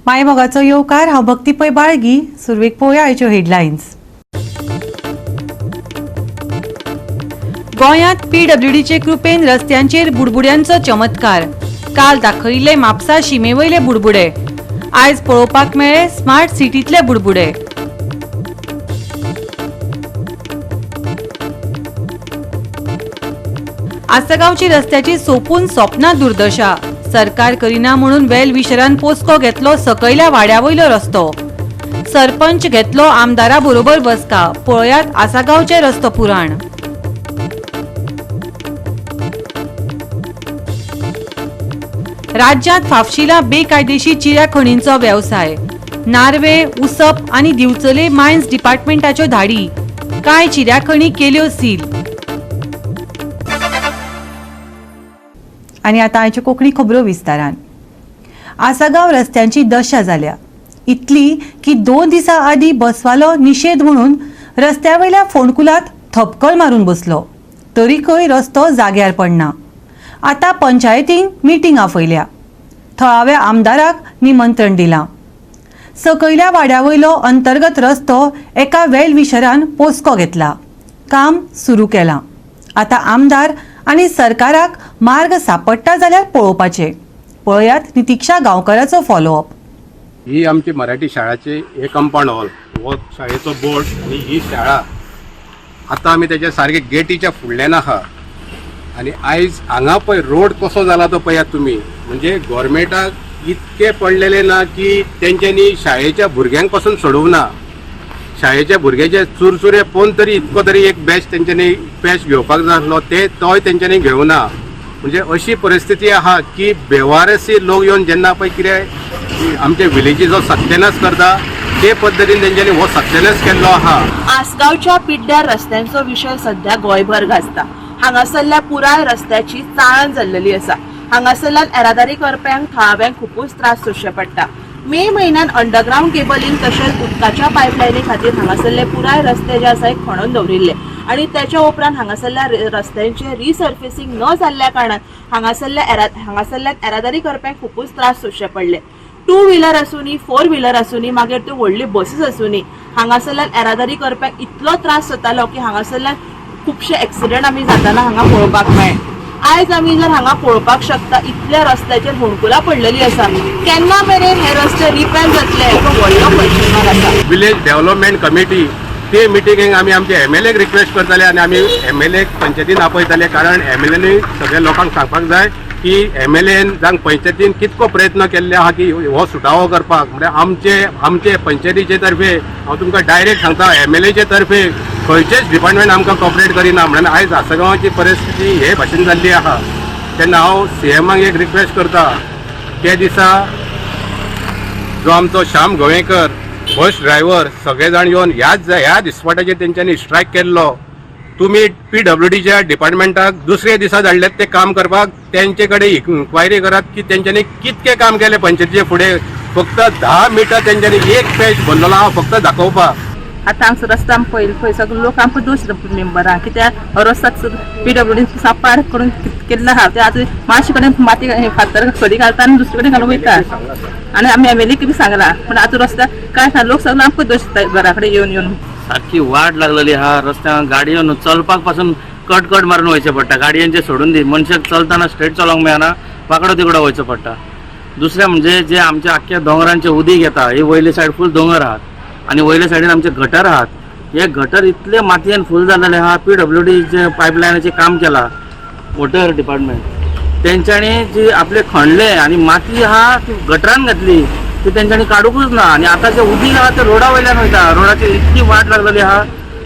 मायमोगाचो येवकार हांव भक्ती पै बाळगी. सुरवेक पळोवया आयच्यो हेडलायन्स. गोंयांत पीडब्ल्यूडीचे कृपेन रस्त्यांचेर बुडबुड्यांचो चमत्कार. काल दाखयिल्ले म्हापसा शिमेवयले बुडबुडे. आयज पळोवपाक मेळ्ळे स्मार्ट सिटींतले बुडबुडे. आसगांवची रस्त्याची सोपून सोपना दुर्दशा. सरकार करिना म्हणून वेल विशरान पोस्को घेतलो सकयल्या वाड्यावयलो रस्तो. सरपंच घेतलो आमदारा बरोबर बसका. पळयात आसगांवचे रस्तो पुराण. राज्यांत फाफशिला बेकायदेशीर चिऱ्या खणींचो वेवसाय. नार्वे, उसप आनी दिवचले मायन्स डिपार्टमेंटाच्यो धाडी. कांय चिऱ्या खणी केल्यो सील. आनी आतां आयच्यो कोंकणी खबरो विस्तारान. आसगांव रस्त्यांची दशा जाल्या. इतली की 2 दिसां आदीं बसवालो निशेध म्हणून रस्त्यावयल्या फोंडकुलांत थपकळ मारून बसलो. तरीकय रस्तो जाग्यार पडना. आतां पंचायतीन मिटींग आपयल्या. थळाव्या आमदाराक निमंत्रण दिलां. सकयल्या वाड्यावयलो अंतर्गत रस्तो एका वेल विशरान पोस्को घेतला. काम सुरू केलां. आतां आमदार आनी सरकाराक मार्ग सापडटा जाल्यार पळोवपाचे. पळयात नितिक्षा गांवकाराचो फॉलोअप. ही आमची मराठी शाळाची हे कंपाऊंड हॉल, हो शाळेचो बोर्ड आणि ही शाळा आता आम्ही त्याच्या सारखे गेटीच्या फुडल्यान आहा. आणि आयज हांगा पळय रोड कसो जाला तो पळयात तुम्ही. म्हणजे गव्हर्मेंटाक इतके पडलेले ना की तेंच्यांनी शाळेच्या भुरग्यांक पासून सोडूंक ना. शाळेच्या भुरग्याचे चुरचुरे पोवन तरी इतको तरी एक बॅच तेंच्यांनी बॅच घेवपाक जाय आसलो तोय तेंच्यांनी घेवना. म्हणजे अशी परिस्थिती आहा की बेवारसी लोक येवन जेन्ना पळय कितें आमच्या विलेजीचो सत्यानाश करता ते पद्दतीन तेंच्यांनी हो सत्यानाश केल्लो आहा. आसगांवच्या पिड्ड्यार रस्त्यांचो विशय सध्या गोंयभर गाजता. हांगासरल्या पुराय रस्त्याची चाळण जाल्लेली आसा. हांगासरल्यान येरादारी करप्यांक थळाव्यांक खूपच त्रास सोंसचे पडटा. मे म्हयन्यान अंडरग्राउंड केबलिंग तशेंच उदकाच्या पायपलायनी खातीर हांगासरले पुराय रस्ते जे आसा खणून दवरिल्ले आनी त्याच्या उपरांत हांगासरल्या रस्त्यांचे रिसर्फेसिंग न जाल्ल्या कारणान हांगासरल्या येरादारी करप्यांक खूपच त्रास सोंसचे पडले. 2 व्हिलर आसूनी 4 व्हिलर आसूनी मागीर त्यो व्हडली बसीस आसूनी हांगासरल्यान येरादारी करप्यांक इतलो त्रास जातालो की हांगासरल्यान खुबशे एक्सिडेंट आमी जाताना हांगा पळोवपाक मेळ्ळे. आयज आमी जर हांगा पळोवपाक शकता इतल्या रस्त्याचेर होणकुलां पडलेली आसा. केन्ना मेरेन हे रस्ते रिपेर जातले हेचो व्हडलो क्वेश्चन मार्क आसा. विलेज डेव्हलपमेंट कमिटी ते मिटिंगेक आमी आमचे एमएलएक रिक्वेस्ट करताले आनी आमी एमएलएक पंचायतीन आपयताले. कारण एमएलएनी सगळ्या लोकांक सांगपाक जाय की एमएलएन जावं पंचायतीन कितको प्रयत्न केल्ले आहा की हो सुटावो करपाक. म्हणजे आमचे पंचायतीचे तर्फे हांव तुमकां डायरेक्ट सांगता एमएलएचे तर्फे खंयचेच डिपार्टमेंट आमकां कॉपरेट करिना. म्हणून आयज आसगांवाची परिस्थिती हे भाशेन जाल्ली आहा. तेन्ना हांव सीएमाक एक रिक्वेस्ट करता. त्या दिसा जो आमचो श्याम गोवेकर बस ड्रायव्हर सगळे जाण येवन ह्या दिसवाट्याचेर तेंच्यांनी स्ट्रायक केल्लो. तुम्ही पीडब्ल्यूडीच्या डिपार्टमेंटाक दुसरे दिसा धाडलेत ते काम करपाक. तेंचे कडेन इन्क्वायरी करात की तेंच्यांनी कितके काम केले पंचायतीचे फुडें. फक्त 10 मिटर तेंच्यांनी एक पेज भरलेलो आहा फक्त दाखोवपाक. आतां हांगसर रस्तो आमकां पळय सगळे लोक आमकां दोश मेंबरां कित्याक रस्तो पीडब्ल्यूडी सापाड करून केल्लो आहा. ते आतां मातशे कडेन माती फातर खडी घालता आनी दुसरे कडेन घालून वयता. आनी आमी एमएलए कितें सांगला पूण आतां रस्त्याक कांय लोक सगळे आमकां दोश दिता घरा कडेन येवन येवन. सारखी वाट लागलेली आहा. रस्त्याक गाडयो चलपाक पासून कट मारून वयचें पडटा. गाडयांचे सोडून दी. मनशाक चलताना स्ट्रेट चलोवंक मेळना. वांकडो तिकडो वयचो पडटा. दुसरें म्हणजे जे आमच्या आख्ख्या दोंगरांचे उदीक येता हे वयले सायड फूल दोंगर आहात आनी वयले सायडीन आमचे गटर आहात. हे गटर इतले मातयेन फूल जाल्लेले आहा. पीडब्ल्यूडीचे पायपलायनाचें काम केलां वॉटर डिपार्टमेंट. तेंच्यांनी जी आपले खणले आनी माती आहा ती गटरान घातली ती तेंच्यांनी काडूंकूच ना. आनी आतां जे उदीक आहा ते रोडा वयल्यान वयता. रोडाचेर इतकी वाट लागलेली आहा.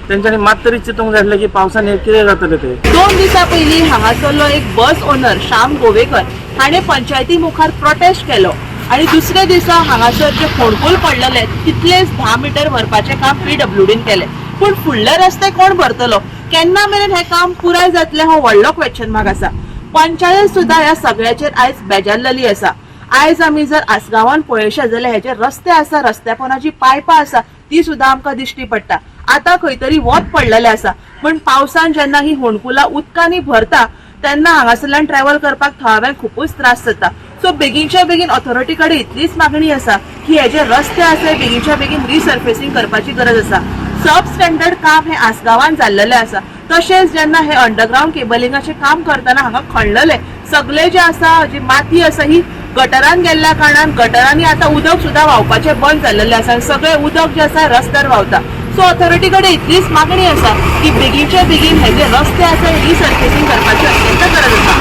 तेंच्यांनी मात तरी चिंतूंक जाय आसलें की पावसान हे कितें जातलें ते. 2 दिसां पयलीं हांगासरलो एक बस ओनर श्याम गोवेकर हाणें पंचायती मुखार प्रोटेस्ट केलो आणि दुसऱ्या दिसा हांगासर जे फोंडकूल पडलेले तितलेच 10 मीटर भरपाचें काम पीडब्ल्यूडीन केलें. पूण फुडले रस्ते कोण भरतलो. केन्ना मेरेन हे काम पुराय जातलें हो व्हडलो क्वेश्चन मार्क आसा. पंचायत सुद्दां ह्या सगळ्याचेर आयज बेजारलेली आसा. आयज आमी जर आसगांवान पळयशे जाल्यार हे जे रस्ते आसा रस्त्यापोनाची पायपां आसा ती सुद्दां आमकां दिश्टी पडटा. आतां खंय तरी वत पडलेलें आसा. पण पावसान जेन्ना ही होणकुलां उदकांनी भरता तेन्ना हांगासरल्यान ट्रॅव्हल करपाक थळाव्यांक खूपच त्रास जाता. सो बेगीनच्या बेगीन ऑथॉरिटी कडेन इतलीच मागणी आसा की हे जे रस्ते आसा बेगीनच्या बेगीन रिसर्फेसिंग करपाची गरज आसा. सब स्टँडर्ड काम हे आसगांवान जाल्लेले आसा. तशेंच जेन्ना हे अंडरग्राउंड केबलिंगाचे काम करतना हांगा खणलेले सगळे जे आसा जी माती आसा ही गटरान गेल्ल्या कारणान गटरांनी आता उदक सुद्धा व्हांवपाचे बंद जाल्लेले आसा. सगळे उदक जे आसा रस्त्यार व्हांवता. सो ऑथॉरिटी कडेन इतलीच मागणी आसा की बेगीनच्या बेगीन हे जे रस्ते आसा रिसर्फेसिंग करपाची अत्यंत गरज आसा.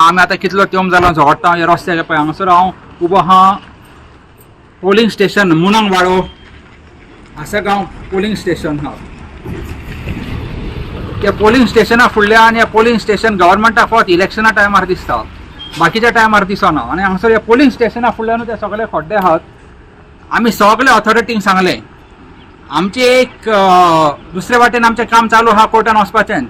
आमी आतां कितलो तेंप जालो झोडटा हे रस्त्याचे पळय हांगासर हांव उबो आहा. पोलिंग स्टेशन मुनंग वाडो आसगांव पोलिंग स्टेशन हा. त्या पोलिंग स्टेशना फुडल्यान या पोलिंग स्टेशन गव्हर्मेंटा फक्त इलेक्शना टायमार दिसता, बाकीच्या टायमार दिसना. आनी हांगासर ह्या पोलिंग स्टेशना फुडल्यान ते सगळे खड्डे आहात. आमी सगळे ऑथॉरिटींक सांगले आमचे एक दुसरे वाटेन आमचें काम चालू आहा कोर्टान वचपाचेंच,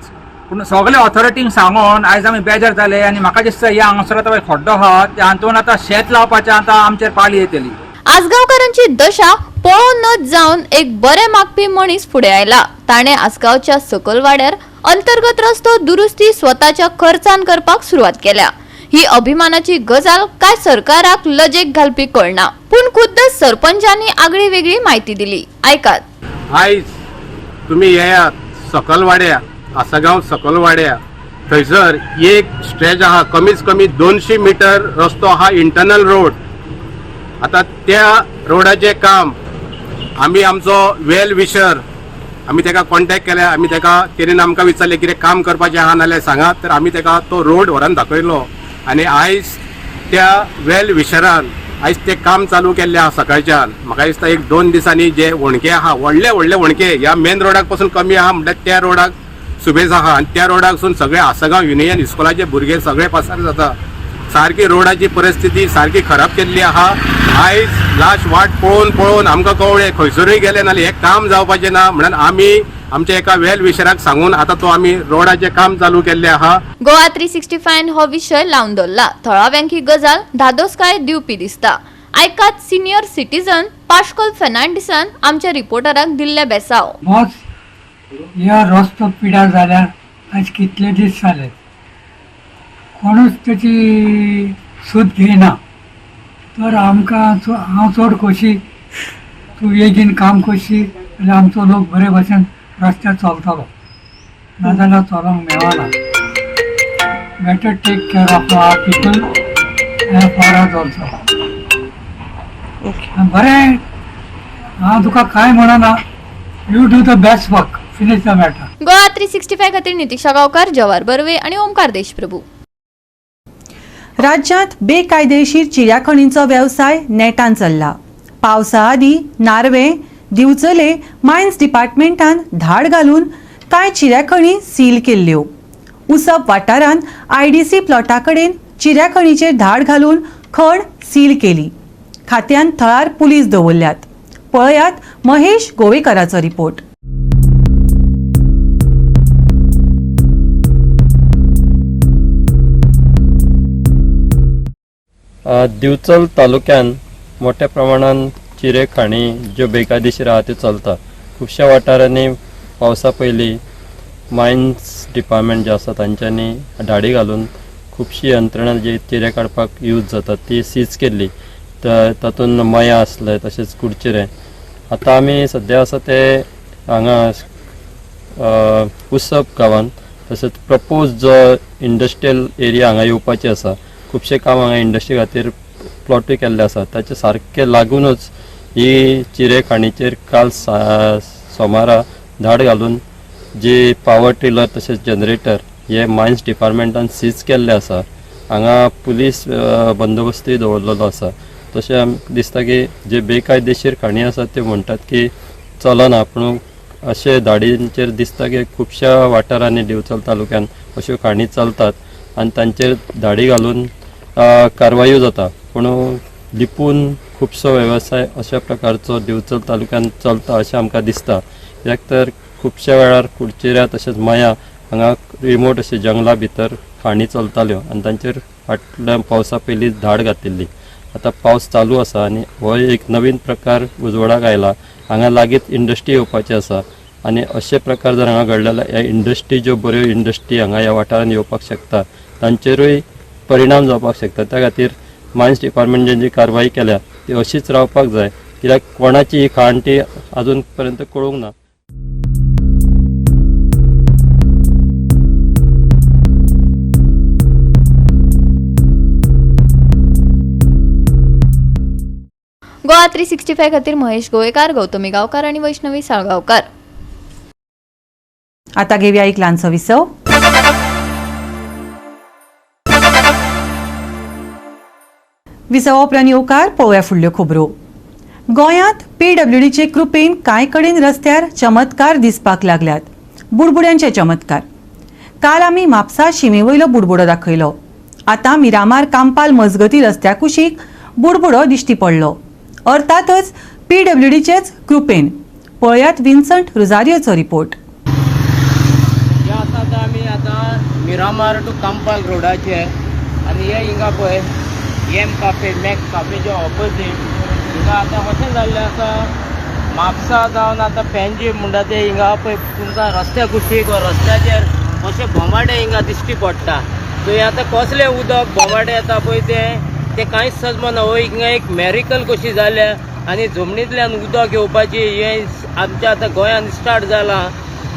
पूण सगळे ऑथॉरिटींक सांगून आयज आमी बेजार जाले. आनी म्हाका दिसता ह्या हांगासर आतां खड्डो आहा त्या हातून आतां शेत लावपाचें आतां आमचेर पाळी येतली. आसगांवकारांची दशा पळोवन नच जावन एक बरे मागपी मनीस फुडें आयला. ताणें आसगांवच्या सकल वाड्यार अंतर्गत रस्तो दुरुस्ती स्वताच्या खर्चान करपाक सुरवात केल्या. ही अभिमानाची गजाल काय सरकाराक लजेक घालपी कळना, पूण खुद्द सरपंचांनी आगळी वेगळी माहिती दिली. ऐकात. आयज तुम्ही येयात सकल वाड्या, आसगांव सकल वाड्या, थंयसर एक स्ट्रेच आहा कमीत कमी 200 मीटर रस्तो आहा इंटरनल रोड. आता त्या रोडाचे काम आमी आमचो वेल विशर आमी ताका कॉन्टॅक्ट केल्या. आमी ताका तेणेन आमकां विचारलें कितें काम करपाचें आहा नाल्यार सांगात. तर आमी ताका तो रोड व्हरून दाखयलो आनी आयज त्या वेल विशरान आयज ते काम चालू केल्लें आहा सकाळच्यान. म्हाका दिसता 1-2 दिसांनी जे वणके आहा व्हडले व्हडले वणके ह्या मेन रोडाक पासून कमी आहा म्हणल्यार त्या रोडाक सुबेज आहा. आनी त्या रोडाकसून सगळे आसगांव युनियन इस्कॉलाचे भुरगे सगळे पसार जाता. सारकी रोडाची परिस्थिती सारकी खराब केल्ली आहा. आयज लास्ट वाट पळोवन पळोवन आमकां कळ्ळें खंयसरूय गेले नाल्यार हें काम जावपाचें ना म्हणून आमी आमच्या एका वेल विशराक सांगून आतां तो आमी रोडाचें काम चालू केल्लें आहा. गोवा 365 हो विशय लावन दवरला. थळाव्यांक ही गजाल धादोसकाय दिवपी दिसता. ऐकात सिनियर सिटीजन पाश्कल फेर्नांडिसान आमच्या रिपोर्टराक दिल्ले बेसाव. ह्या रस्तो पिड्यार जाल्यार आज कितले दीस जाले कोणूच त्याची सूद घेयना. तर आमकां हांव चड खोशी तूं बेगीन काम करशी जाल्यार आमचो लोक बरे भशेन रस्त्यार चलतलो, नाजाल्यार चलोंक मेळना. Better take care of our people and for us also. बरें हांव तुका कांय म्हणना. You do the best work. Finish the matter. Goa 365 खातीर नितीशा गांवकार, जवाहर बर्वे आणि ओमकार देशप्रभू. राज्यात बेकायदेशीर चिऱ्याखणींचो व्यवसाय नेटान चल्ला. पावसा आदी नार्वे, दिवचले मायन्स डिपार्टमेंटान धाड घालून कांय चिऱ्याखणी सील केल्ल्यो. उसप वाठारांत IDC प्लॉटा कडेन चिऱ्याखणीचेर धाड घालून खण सील केली. खात्यान थळार पुलीस दवरल्यात. पळयात महेश गोवेकराचो रिपोर्ट. दिवचल तालुक्यान मोठ्या प्रमाणात चिरे खाणी ज्यो बेकायदेशीर आहा त्यो चलता. खुबश्या वाठारांनी पावसा पयलीं मायन्स डिपार्टमेंट जे आसा तांच्यांनी धाडी घालून खुबशी यंत्रणा जी चिरे काडपाक यूज जाता ती सीज केल्ली. तातूंत मया आसले तशेंच कुडचिरे. आतां आमी सद्या आसा ते हांगा उसप गांवांत तशेंच प्रपोज जो इंडस्ट्रियल एरिया हांगा येवपाची आसा. खुबशे काम हांगा इंडस्ट्री खातीर प्लॉटूय केल्ले आसा. ताचे सारके लागूनच ही चिरे खाणीचेर काल सोमारा धाड घालून जी पावर टिलर तशेंच जनरेटर हे मायन्स डिपार्टमेंटान सीज केल्ले आसा. हांगा पुलीस बंदोबस्तूय दवरलेलो आसा. तशें आमकां दिसता की जे बेकायदेशीर खाणी आसा त्यो म्हणटात की चलना, पूण अशे धाडींचेर दिसता की खुबश्या वाठारांनी दिवचल तालुक्यान अश्यो खाणी चलतात आनी तांचेर धाडी घालून कारवायो जाता. पूण लिपून खुबसो वेवसाय अशा प्रकारचो दिवचल तालुक्यान चलता अशें आमकां दिसता. कित्याक तर खुबश्या वेळार कुडचिऱ्या तशेंच मया हांगा रिमोट अशे जंगला भितर खाणी चलताल्यो आनी तांचेर फाटल्या पावसा पयलीं धाड घातिल्ली. आतां पावस चालू आसा आनी हो एक नवीन प्रकार उजवाडाक आयला. हांगा लागींच इंडस्ट्री येवपाची आसा आनी अशे प्रकार जर हांगा घडले जाल्यार ह्या इंडस्ट्री ज्यो बऱ्यो इंडस्ट्री हांगा ह्या वाठारांत येवपाक शकता तांचेरूय परिणाम जावपाक शकता. त्या खातीर मायन्स डिपार्टमेंटान जी कारवाई केल्या ती अशीच रावपाक जाय, कित्याक कोणाची ही खाण ती अजून पर्यंत कळूंक ना. गोवा 365 खातीर महेश गोवेकार, गौतमी गावकार आणि वैष्णवी साळगावकर. आता घेऊया एक ल्हानसो विसव. विसवा उपरांत येवकार पळोवया फुडल्यो खबरो. गोंयांत PWDचे कृपेन कांय कडेन रस्त्यार चमत्कार दिसपाक लागल्यात. बुडबुड्यांचे चमत्कार. काल आमी म्हापसा शिमेवयलो बुडबुडो दाखयलो. आतां मिरामार कांपाल मजगती रस्त्या कुशीक बुडबुडो दिश्टी पडलो. अर्थातच PWDचेच कृपेन. पळयात विन्संट रोझारियोचो रिपोर्ट. आमी आतां मिरामार टू कांपाल रोडाचेर आनी हे हिंगा पळय एम काफे मॅक काफेच्या ऑपोजीट हिंगा आतां कशें जाल्लें आसा, म्हापसा जावन आतां पेंजी म्हणटा ते हिंगा पळय तुमकां रस्त्या कुशीक वा रस्त्याचेर अशे बोमाडे हिंगा दिश्टी पडटा. सो हे आतां कसलें उदक बोमाडे येता पळय ते कांयच सजमना. हो हिंगा एक मॅरिकल कशी जाल्या आनी जमनींतल्यान उदक येवपाची हें आमच्या आतां गोंयांत स्टार्ट जालां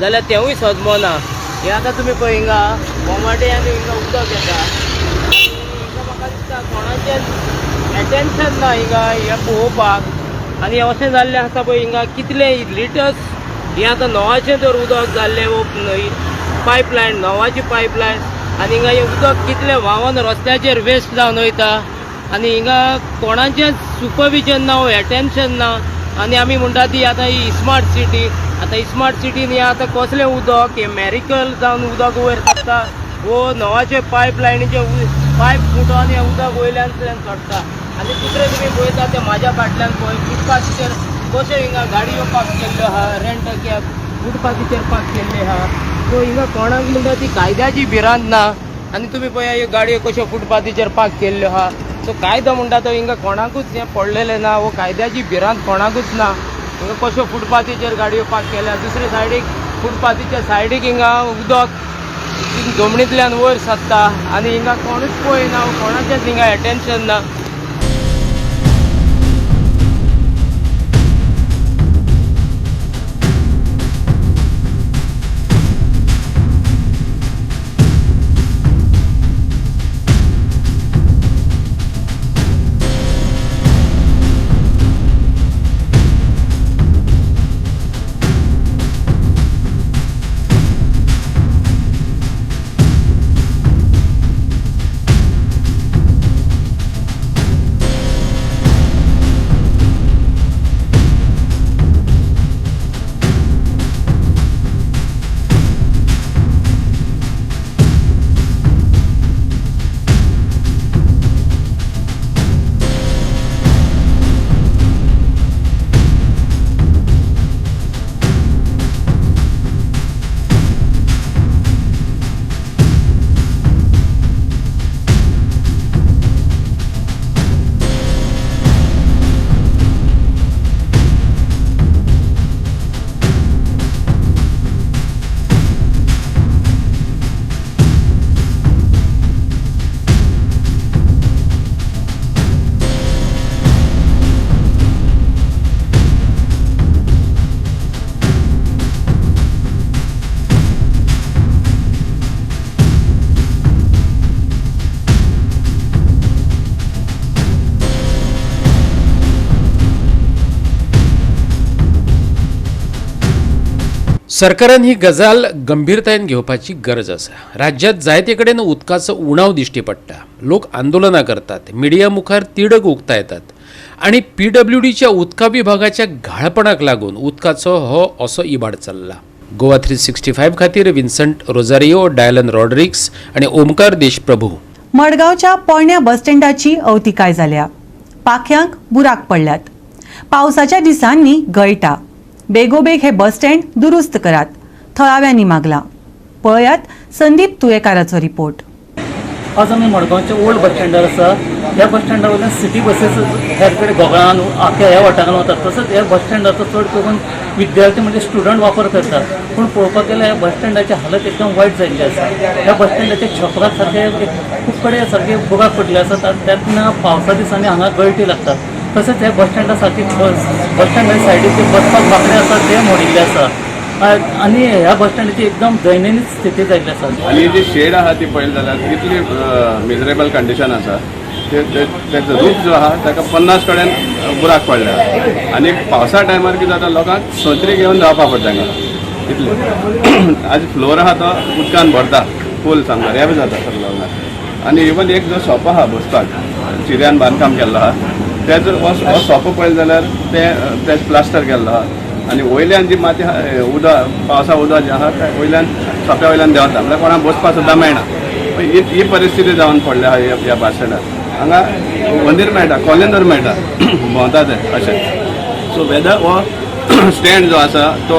जाल्यार तेंवूय सजमना. हे आतां तुमी पळय हिंगा बोमाडे आनी हिंगा उदक येता. हिंगा म्हाका दिसता कोणाचेंच एटेन्शन ना हिंगा हें पळोवपाक. आनी अशें जाल्लें आसा पळय हिंगा कितले लिटर्स हें आतां न्हंवाचें जर उदक जाल्लें वो पायपलायन न्हंवाची पायपलायन आनी हिंगा हें उदक कितलें व्हांवोन रस्त्याचेर वेस्ट जावन वयता. आनी हिंगा कोणाचेंच सुपरविजन ना, एटेन्शन ना. आनी आमी म्हणटा ती आतां ही स्मार्ट सिटी. आतां स्मार्ट सिटीन हें आतां कसलें उदक हें मॅरिकल जावन उदक वयर चडटा वो न्हंवाचे पायपलायनीचे पायप फुटोन हें उदक वयल्यान चडटा. आनी दुसरें तुमी पळयता तें म्हाज्या फाटल्यान पळय फुटपाथीचेर कशे हिंगा गाडयो पार्क केल्ल्यो आहा, रेंट कॅब फुटपाथीचेर पार्क केल्ले आहा. सो हिंगा कोणाक म्हणटा ती कायद्याची भिरांत ना. आनी तुमी पळया ह्यो गाडयो कश्यो फुटपाथीचेर पार्क केल्ल्यो आहा. सो कायदो म्हणटा तो हिंगा कोणाकूच हें पडलेलें ना, वो कायद्याची भिरांत कोणाकूच ना. हिंगा कश्यो फुटपाथीचेर गाडयो पार्क केल्या. दुसरे सायडीक फुटपाथीच्या सायडीक हिंगा उदक जमनींतल्यान वयर सरता आनी हिंगा कोणूच पळयना, कोणाचेंच हिंगा एटेन्शन ना. सरकारान ही गजाल गंभीरतायेन घेवपाची गरज आसा. राज्यांत जायते कडेन उदकाचो उणाव दिश्टी पडटा. लोक आंदोलनां करतात, मिडिया मुखार तिडक उक्तायतात आनी PWDच्या उदका विभागाच्या घाळपणाक लागून उदकाचो हो असो इबाड चल्ला. गोवा 365 खातीर विन्संट रोझारियो, डायलन रॉड्रिक्स आनी ओमकार देशप्रभू. मडगांवच्या पोरण्या बस स्टँडाची अवतिकाय जाल्या. पाख्यांक बुराक पडल्यात. पावसाच्या दिसांनी गळटा. बेगोबेग हे बस स्टँड दुरुस्त करात, थळाव्यांनी मागला. पळयात संदीप तुयेकाराचो रिपोर्ट. आज आमी मडगांवच्या ओल्ड बस स्टँडार आसा. ह्या बस स्टँडा वयल्यान सिटी बसीस ह्या कडेन गोगळान आख्या ह्या वाठारांत वतात. तसोच ह्या बस स्टँडाचो चड करून विद्यार्थी म्हणजे स्टुडंट वापर करतात. पूण पळोवपाक गेल्यार ह्या बस स्टँडाची हालत एकदम वायट जाल्ली आसा. ह्या बस स्टँडाचे छपराक सारके खूब कडेन सारके बुगाक पडले आसात. त्यातून पावसा दिसांनी हांगा गळटी लागतात. तसेच ह्या बस स्टँडा सारकी बस स्टँडा सायडीक जे बसपाक बांकडे आसा ते मोडिल्ले आसा. आणि ह्या बस स्टँडाची एकदम दैनंदिन स्थिती जाल्ली आसा. आणि जी शेड आहा ती पळयली जाल्यार इतली मिजरेबल कंडिशन आसा. त्याचो रूफ जो आहा ताका 50 कडेन बुराक पडल्या. आनी पावसा टायमार कितें जाता लोकांक सत्री घेवन धांवपाक पडटा हांगा इतलें. आज फ्लोर आहा तो उदकान भरता फूल सामको रेब जाता सगळो. आनी इवन एक जो सोपो आहा बसपाक चिऱ्यान बांदकाम केल्लो आहा तेजो हो सोपो पळयलो जाल्यार ते प्लास्टर केल्लो आहा. आनी वयल्यान जी माती उदक पावसा उदक जें आहा तें वयल्यान सोप्या वयल्यान देंवता म्हळ्यार कोणाक बसपाक सुद्दां मेळना. ही परिस्थिती जावन पडली आहा ह्या बस स्टँडार. हांगा मंदीर मेळटा कॉलेंदर मेळटा भोंवता ते अशें. सो वेदर हो स्टँड जो आसा तो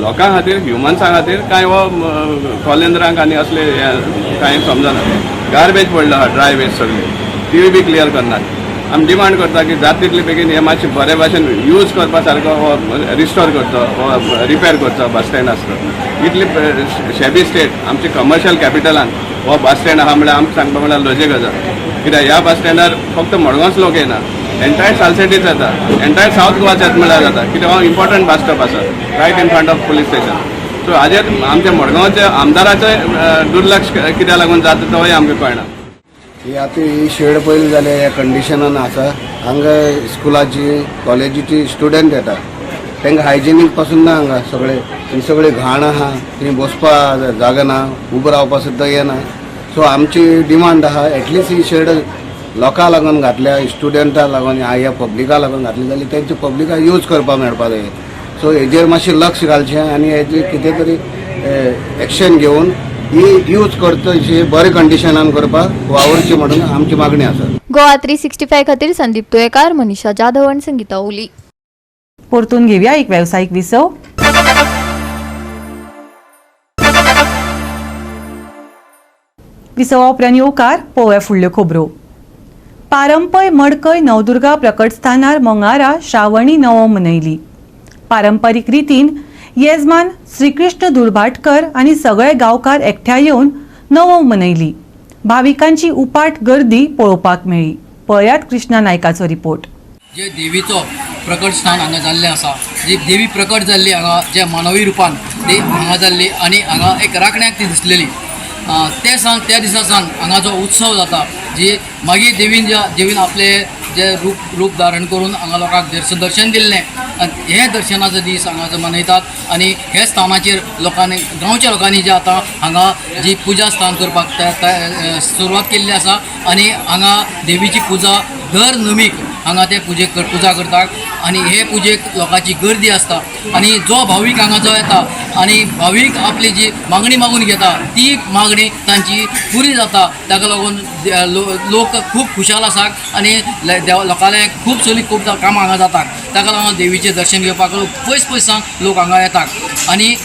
लोकां खातीर ह्युमन्सां खातीर काय हो कॉलेंदरांक आनी असले कांय समजना. गार्बेज पडलो आहा ड्राय वेस्ट सगळी ती बी क्लियर करनात. आमी डिमांड करता की जाता तितले बेगीन हे मातशें बरे भाशेन यूज करपा सारको हो रिस्टोर करचो हो रिपेर करचो बस स्टँड आसता. इतली शेबी स्टेट आमची कमर्शियल कॅपिटलान हो बस स्टँड आहा म्हळ्यार आमकां सांगपा म्हळ्यार लॉजीक आसा. कित्याक ह्या बस स्टँडार फक्त मडगांवच लोक येना एंटायर सालसेटीच येता एंटायर सावथ गोवाच येता म्हळ्यार जाता. कित्याक हो इम्पॉर्टंट बस स्टॉप आसा right in front of police station. So हाजेर आमच्या मडगांवचे आमदाराचें दुर्लक्ष कित्याक लागून जाता तोय आमकां कळना. ही आतां ही शेड पळयली जाल्यार ह्या कंडिशनान आसा. हांगा स्कुलाची कॉलेजीची स्टुडंट येता तांकां हायजिनीक पासून ना. हांगा ही सगळी घाण आहा. थंय बसपा जागा ना उबो रावपा सुद्दां येना. सो आमची डिमांड आहा एटलिस्ट ही शेड लोकांक लागून घातल्या स्टुडंटाक लागून ह्या पब्लिका लागून घातली जाल्यार तेंचे पब्लिकाक यूज करपाक मेळपा जाय. सो हेजेर मातशें लक्ष घालचें आनी हेजेर कितें तरी एक्शन घेवन ही यूज करतशी बरे कंडिशनान करपाक वावरची म्हणून आमची मागणी आसा. गोवा 365 खातीर संदीप तुयेकार, मनीषा जाधव आणि संगीता ओली. परतून घेऊया एक व्यावसायिक विसव. विसवा उपरांत येवकार पळोवया फुडल्यो खबरो. पारंपय मडकय नवदुर्गा प्रकटस्थानार मंगळारा श्रावणी नवो मनयली. पारंपारीक रितीन येजमान श्रीकृष्ण दुर्भाटकर आणि सगळे गांवकार एकठांय येवन नवो मनयली. भाविकांची उपाट गर्दी पळोवपाक मेळ्ळी. पळयात कृष्णा नायकाचो रिपोर्ट. जे देवीचो प्रकट स्थान हांगा जाल्लें आसा, जी देवी प्रकट जाल्ली हांगा जे मानवी रूपान ती हांगा जाल्ली आनी हांगा एक राखण्याक ती दिसलेली. त्या दिसा सावन हांगा जो उत्सव जाता जी मागीर देवीन आपले जे रूप धारण करून हांगा लोकांक दर्शन दिल्लें. हे दर्शनाचो दीस हांगा जो मनयतात आनी हे स्थानाचेर लोकांनी गांवच्या लोकांनी जे आतां हांगा जी पुजा स्थान करपाक सुरवात केल्ली आसा आनी हांगा देवीची पुजा दर नमीक हांगा ते पुजा करतात आनी हे पुजेक लोकांची गर्दी आसता आनी जो भावीक हांगा जो येता आनी भावीक आपली जी मागणी मागून घेता ती मागणी तांची पुरी जाता. ताका लागून लोक खूब खुशाल आसात आनी लोकांले खूब कामां हांगा जातात. ताका लागून देवीचें दर्शन घेवपाक पयस सावन लोक हांगा येतात आनी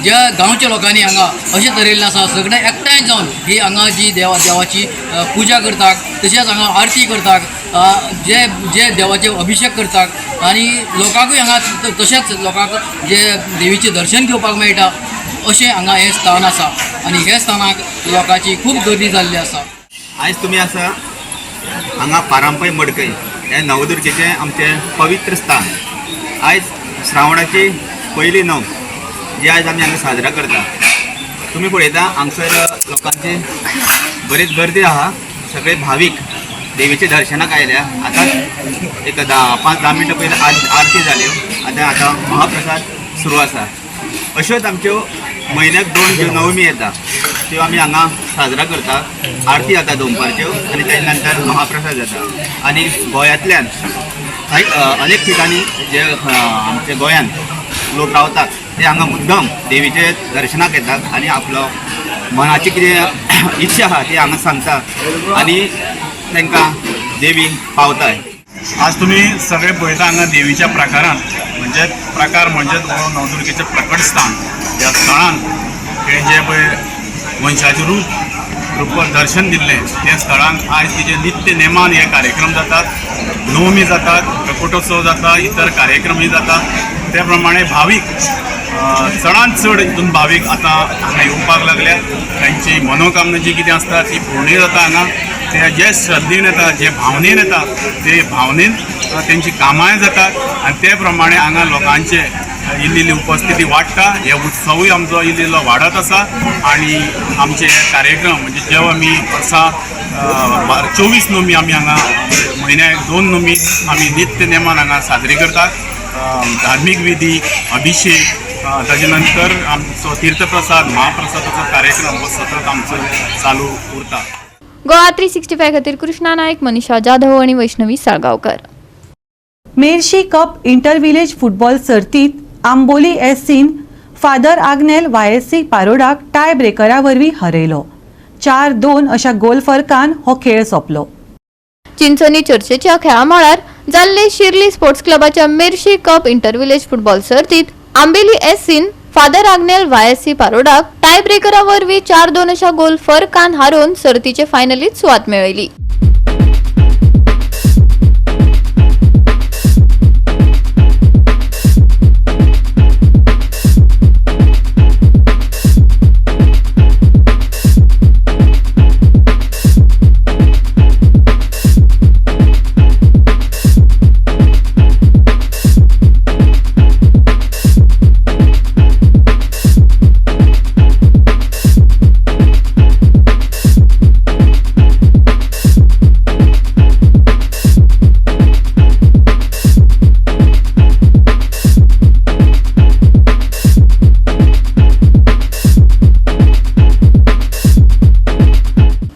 ज्या गांवच्या लोकांनी हांगा अशें ठरयल्लें आसा सगळे एकठांय जावन ही हांगा जी देवाची पुजा करतात तशेंच हांगा आरती करतात, जे देवाचे अभिषेक करतात आनी लोकांकूय हांगा तशेंच लोकांक जे देवीचें दर्शन घेवपाक मेळटा अशें हांगा हें स्थान आसा आनी हे स्थानाक लोकांची खूब गर्दी जाल्ली आसा. आयज तुमी आसा हांगा पारंपय मडकय हे नवदुर्गेचें आमचें पवित्र स्थान. आयज श्रावणाची पयली न्हव जी आयज आमी हांगा साजरा करता. तुमी पळयता हांगसर लोकांची बरीच गर्दी आहा. सगळे भावीक देवीच्या दर्शनाक आयल्या. आतां एक 5-10 मिनटां पयलीं आरती जाल्यो. आतां महाप्रसाद सुरू आसा. अश्योच आमच्यो म्हयन्याक 2 नवमी येता त्यो आमी हांगा साजरा करता. आरती जाता दनपारच्यो आनी तेजे नंतर महाप्रसाद जाता. आनी गोंयांतल्यान अनेक ठिकाणी जे आमच्या गोंयान लोक रावतात ते हांगा मुद्दम देवीचे दर्शनाक येतात आनी आपलो मनाची कितें इच्छा आहा ती हांगा सांगता आनी तांकां देवी पावताय. आज तुम्ही सगळे पळयता हांगा देवीच्या प्रकारांत प्रकार म्हणजे नवदुर्गेचें प्रकट स्थान. ह्या स्थळान हे जे पळय मनशाचें रूप दर्शन दिल्लें त्या स्थळांक आयज तिचे नित्य नेमान हे कार्यक्रम जातात, नवमी जातात, प्रकटोत्सव जाता, इतर कार्यक्रमय जातात. त्या प्रमाणे भावीक चडांत चड हितून भावीक आतां हांगा येवपाक लागल्या. तांची मनोकामना जी कितें आसता ती पूर्ण जाता हांगा. ते जे श्रद्धेन येता, जे भावनेन येता, ते भावनेन तेंची कामांय जातात आनी ते प्रमाणे हांगा लोकांचे इल्ली उपस्थिती वाडटा. हे उत्सवूय आमचो इल्लो वाडत आसा आनी आमचे कार्यक्रम म्हणजे जेव्हा आमी वर्सा 24 नोमी आमी हांगा म्हयन्याक 2 नोमी आमी नित्य नेमान हांगा साजरी करतात. धार्मीक विधी, अभिषेक, ताजे नंतर आमचो तीर्थप्रसाद, महाप्रसादाचो कार्यक्रम हो सतत आमचो चालू उरता. गोवा 365 खातीर कृष्णा नायक, मनीषा जाधव आणि Vaishnavi Salgaonkar. Merces cup inter village football सर्तीत आंबोली एससीन फादर आग्नेल वायएससी पारोडाक टाय ब्रेकरा वरवीं हरयलो. 4-2 अशा गोल फरकान हो खेळ सोंपलो. चिंचोनी चर्चेच्या खेळामळार जाल्ले शिर्ली स्पोर्ट्स क्लबाच्या Merces cup inter village football सर्तीत आंबेली एससीन फादर आग्नेल वायएससी पारोडाक टाय ब्रेकरा वरवीं 4-2 अशा गोल फरकान हारोवन सर्तीचे फायनलीत सुवात मेळयली.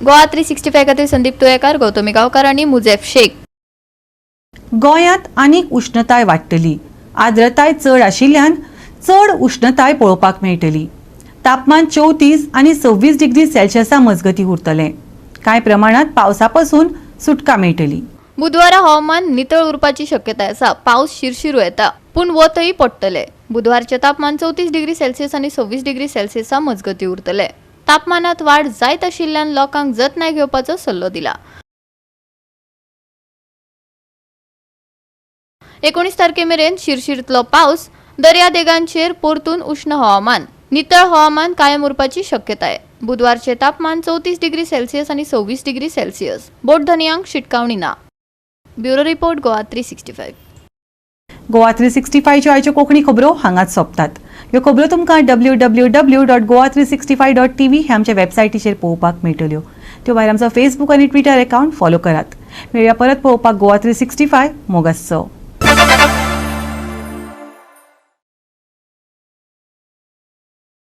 गोवा 365 खातीर संदीप तुयेकार, गौतमी गांवकार आणि मुजेफ शेख. गोंयांत आनीक उश्णताय वाडटली. आर्द्रताय चड आशिल्ल्यान चड उश्णताय पळोवपाक मेळटली. तापमान 34 आनी 26 डिग्री सेल्सियसा मजगती उरतलें. कांय प्रमाणात पावसा पासून सुटका मेळटली. बुधवारा हवामान नितळ उरपाची शक्यताय आसा. पावस शिरशिरू येता पूण वतय पडटले. बुधवारचे तापमान 34 डिग्री सेल्सियस आनी 26 डिग्री सेल्सियसा मजगती उरतले. तापमानात वाढ जायत आशिल्ल्यान लोकांक जतनाय घेवपाचो सल्लो दिला. 19 तारखेमेरेन शिरशिरीतलो पावस, दर्या देगांचेर परतून उष्ण हवामान, नितळ हवामान कायम उरपाची शक्यताय. बुधवारचे तापमान 34 डिग्री सेल्सियस आनी 26 डिग्री सेल्सियस. बोट धनयांक शिटकावणी ना. Bureau report Goa 365. गोवा 365 च्यो आयच्यो कोंकणी खबरो हांगाच सोंपतात. ह्यो खबरो तुमकां www.goa365.tv ह्या आमच्या वेबसायटीचेर पळोवपाक मेळटल्यो. त्यो भायर आमचो फेसबूक आनी ट्विटर अकाउंट फॉलो करात. मेळया परत पळोवपाक गोवा 365 मोगाचो.